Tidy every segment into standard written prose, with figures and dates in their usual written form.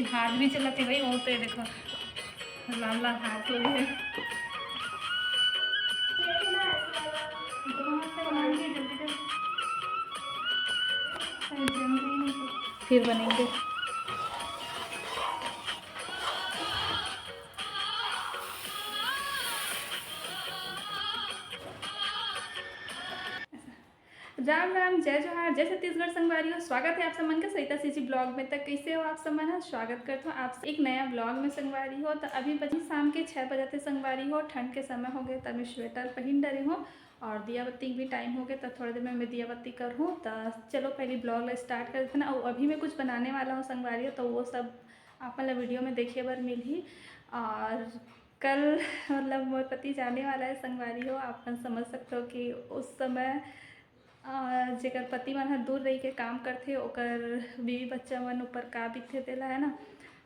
हाथ भी चलाते भाई वो तो देखो लाल लाल हाथ हो गए। फिर बनेंगे। राम राम, जय जोहार, जय छत्तीसगढ़ संगवारियों। स्वागत है आप सम्मान का सरिता सीजी ब्लॉग में। तक कैसे हो आप सम्मान? स्वागत करता हूँ आप एक नया ब्लॉग में संगवारी हो। तो अभी बजी शाम के 6 बजे संगवारी हो। ठंड के समय हो गए तब मैं स्वेटर पहन डरी हूँ और दिया बत्ती भी टाइम हो गया। तो थोड़ी देर में मैं दिया बत्ती कर हूँ। तो चलो पहले ब्लॉग स्टार्ट करते ना। और अभी मैं कुछ बनाने वाला हूँ संगवारी हो, तो वो सब आप मतलब वीडियो में देखिए बार मिल ही। और कल मतलब मोर पति जाने वाला है संगवारी हो। आप समझ सकते हो कि उस समय जेकर पति मन ह दूर रही के काम करते ओकर बीवी बच्चा मन ऊपर का बीते देला है ना।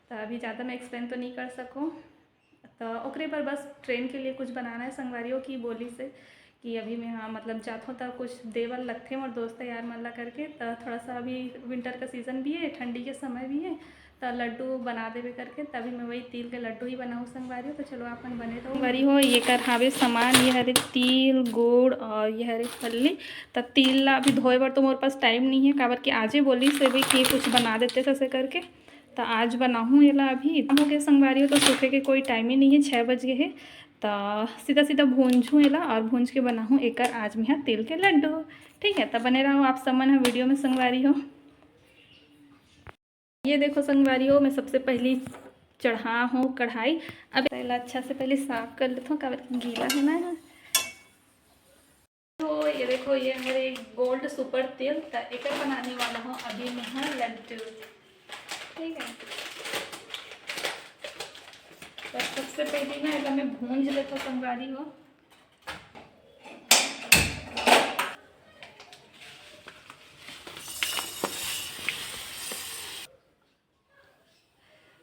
तो अभी ज़्यादा मैं एक्सप्लेन तो नहीं कर सकूँ। तो ओकरे पर बस ट्रेन के लिए कुछ बनाना है संगवारियों की बोली से कि अभी मैं हाँ मतलब जात हूँ तो कुछ देवल लगते हैं और दोस्त यार मल्ला करके। तो थोड़ा सा अभी विंटर का सीज़न भी है, ठंडी के समय भी है, तो लड्डू बना देवे करके तभी मैं वही तिल के लड्डू ही बनाऊँ संगवारी हो। तो चलो अपन बने रहो संगवारी हो। ये कर हावे सामान, ये हरे तिल गुड़ और ये हरे फल्ली। तो तिल ला अभी धोए बर तो मोरे पास टाइम नहीं है, काबर कि आजे बोली से भी कि कुछ बना देते ऐसे करके। तो आज बनाऊँ ये ला अभी हो गए संगवारी हो। तो सूखे के कोई टाइम ही नहीं है, 6 बज गए है। तो सीधा सीधा भूंजूँ एला और भूंज के बनाऊँ एक आज में यहाँ तिल के लड्डू। ठीक है, तो बने रहो आप सम्मान है वीडियो में संगवारी हो। ये देखो संगवारी हो, मैं सबसे पहली चढ़ा हूँ कढ़ाई। अब पहला अच्छा से पहले साफ कर लेता हूँ, काबर गीला है ना। तो ये देखो ये हमारे गोल्ड सुपर तेल एक बनाने वाला हूँ अभी मैं हाँ लड्डू। ठीक है, तो सबसे पहले ना इला मैं भूंज लेता हूँ संगवारी हो।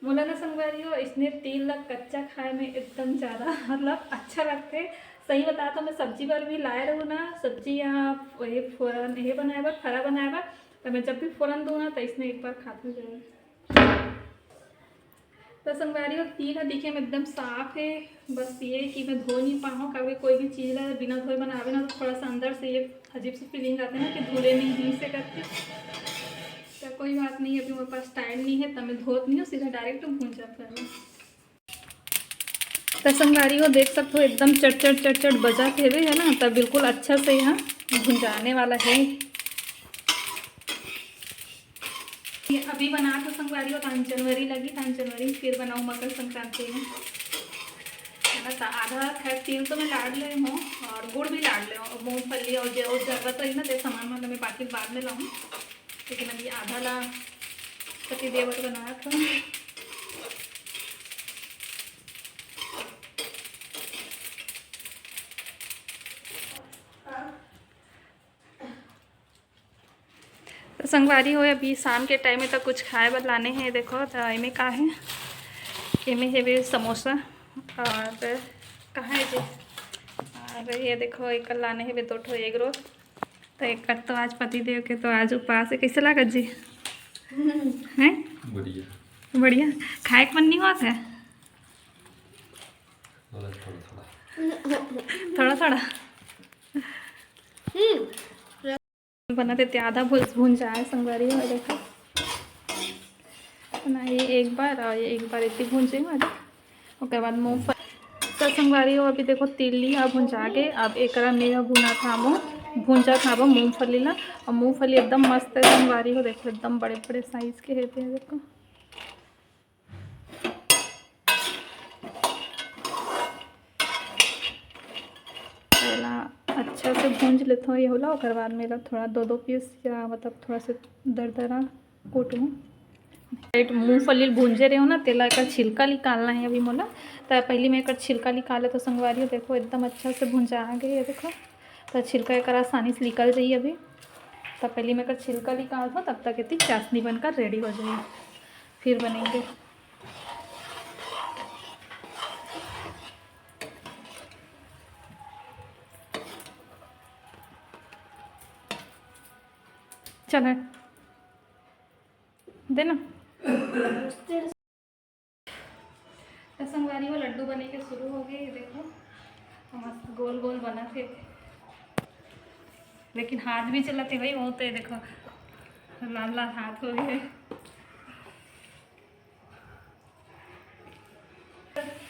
मोला ना संगवारी हो इसने तिल ला कच्चा खाए में एकदम ज़्यादा मतलब अच्छा लगते। सही बता तो मैं सब्जी पर भी लाए रहूँ ना, सब्जी यहाँ वही फ़ौरन ये बनाए बार फरा बनाए बार। तो मैं जब भी फ़ौरन दूँ ना तो इसने एक बार खाते जाए। तो संगवारी हो तिल दिखे में एकदम साफ है। बस ये कि मैं धो नहीं पाऊँ, कभी कोई भी चीज़ ला बिना धोए बनावे ना तो थोड़ा सा अंदर से ये अजीब सी फीलिंग आती है ना कि धुले नहीं ही से करके। तो कोई बात नहीं, अभी मेरे पास टाइम नहीं है तो मैं धोत नहीं हूँ, सीधा डायरेक्ट भूंजा कर। तो संगवारी हो देख सकते हो एकदम चट चट बजा थे है ना। तब बिल्कुल अच्छा से यहाँ भुंजाने वाला है। ये अभी बना तो संगवारी हो 5 जनवरी लगी, 5 जनवरी फिर बनाऊँ मकर संक्रांति में है ना। तो आधा खैर तिल तो मैं लाड़ ले हूँ और गुड़ भी लाड़ ले हूँ, मूँगफली और जो जरूरत रही ना तो सामान मतलब मैं बाकी बाद में लाऊँ। लेकिन अभी आधा ला पति देवर बनाया था। तो संगवारी हो अभी शाम के टाइम में तो कुछ खाए बर लाने हैं। देखो तो इमें का है, इमें है वे समोसा और कहाँ है जी। और ये देखो एक लाने हैं वे 2 ठो एग रोल। तो एक तो आज पति देव के तो आज उपवास है। कैसे लागत जी? हैं बढ़िया बढ़िया। खाए के मन नहीं हुआ था? थोड़ा थोड़ा बना देते, आधा भून जाए संगवारी हो। देखो ना ये एक बार और ये एक बार इतनी भूंजे उसके बाद मूँगफली। तो संगवारी हो अभी देखो तिल लिया भुंजा के। अब एक मेरा भुना था भूंजा था वो मूँगफली ला। और मूँगफली एकदम मस्त है संगवारी हो। देखो एकदम बड़े बड़े साइज़ के रहते हैं। देखो पहला अच्छा से भूंज लेता हूँ ये होला। और बाद मेरा थोड़ा 2 पीस या मतलब थोड़ा से दरदरा कूटूँ। मूँगफली भूंजे रहे हो ना तेला एक छिलका निकालना है अभी मोला। तो पहले मैं एक छिलका निकाले तो संगवारी हो देखो एकदम अच्छा से भुंजा गई है। देखो तो छिलका एक आसानी से निकल जाइए अभी। तब पहले मैं एक छिलका निकाल दूँ, तब तक इतनी चाशनी बनकर रेडी हो जाएगी, फिर बनेंगे। चलो देना। संगवारी हो लड्डू बने के शुरू हो गए। ये देखो मस्त गोल गोल बना थे, लेकिन हाथ भी चलाते भाई बहुत है। देखो लाल लाल हाथ हो गए।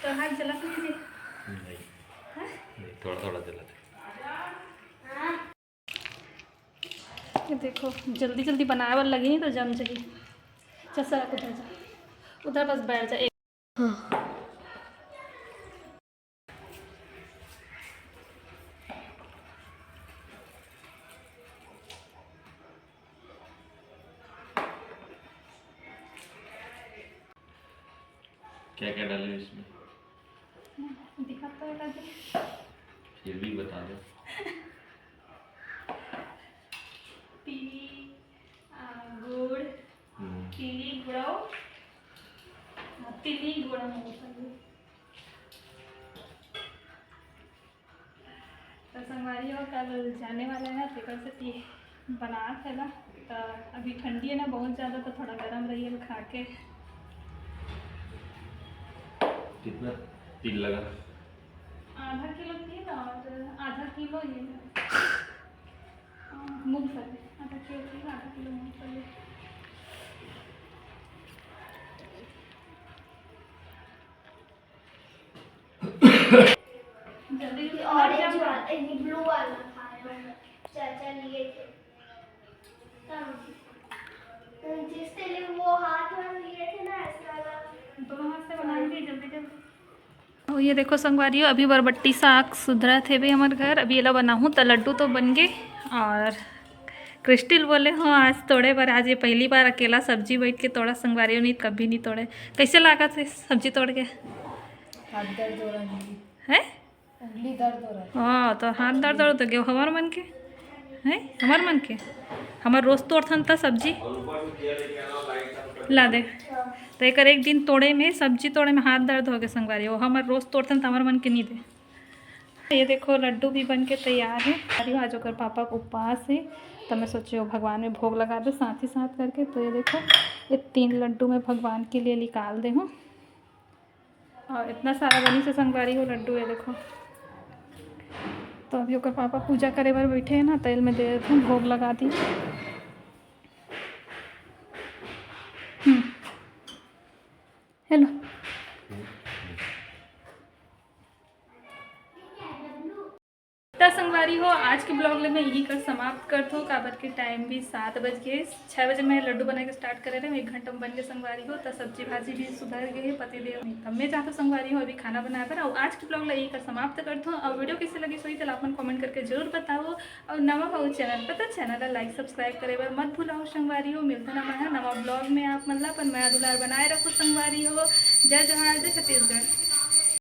तो हाथ जला नहीं, थोड़ा थोड़ा जलाते। ये देखो जल्दी जल्दी बनाए वाला लगी नहीं तो जम जाए। चल सर उधर जा, उधर बस बैठ जा। हाँ क्या क्या डाले इसमें? दिखाता है फिर भी बता दो। पीली गुड़, पीली गुड़, पीली गुड़ तो संगवारी हो कल जाने वाला है फिकर से बना खेला। तो अभी ठंडी है ना बहुत ज़्यादा, तो थोड़ा गर्म रही है खा के। कितना तिल लगा? आधा किलो तिल और आधा किलो ये मूंगफली। आधा किलो तिल, आधा किलो मूंगफली। जल्दी ऑरेंज वाला, ब्लू वाला खाया चाचा लिए थे जिससे लिए वो हाथ में लिए थे ना, ऐसा वाला दोनों हाथ से बनाएंगे जल्दी जल्दी। और ये देखो संगवारी हो अभी बरबट्टी साग सुधरा थे भी हमारे घर। अभी ये बना हूँ तो लड्डू तो बन गए। और क्रिस्टिल बोले हो आज तोड़े पर, आज ये पहली बार अकेला सब्जी बैठ के तोड़ा। संगवारी हो नहीं कभी नहीं तोड़े। कैसे लगा थे सब्जी तोड़ के? हाथ दर्द हो रहा है, उंगली दर्द हो रहा है। हाँ तो हाथ दर्द हो तो गए हमार मन के है, हमार मन के हमार रोज तोड़थन था सब्जी ला दे। तो एक दिन तोड़े में सब्जी तोड़े में हाथ दर्द हो गए संगवारी हो। हमार रोज तोड़थन तो हमार मन के नहीं दे। ये देखो लड्डू भी बन के तैयार है। आज होकर पापा को उपवास है तो मैं सोचे भगवान में भोग लगा दे साथ ही साथ करके। तो ये देखो ये 3 लड्डू मैं भगवान के लिए निकाल दे हूँ। और इतना सारा बनी से संगवारी हो लड्डू। ये देखो तो अभी ओकर पापा पूजा करे बार बैठे हैं ना, तेल में दे देते हैं भोग लगा दी। हेलो तो संगवारी हो आज के ब्लॉग में मैं यही कर समाप्त करता हूँ। काबर के टाइम भी 7 बज गए। 6 बजे मैं लड्डू बना के स्टार्ट करे रहे 1 घंटा में बन के संगवारी हो। तो सब्जी भाजी भी सुधर गई है, पति देव नहीं तब मैं चाहता संगवारी हो अभी खाना बना कर। और आज के ब्लॉग यही कर समाप्त करता हूँ। और वीडियो कैसे लगी सोई तो अपन कमेंट करके जरूर बताओ। और नवा हो चैनल पता चैनल लाइक सब्सक्राइब करे बार मत भूलाओ संगवारी हो। मिलता ना नवा ब्लॉग में आप मतलब अपन नया दुलार बनाए रखो संगवारी हो। जय जोहार, जय छत्तीसगढ़।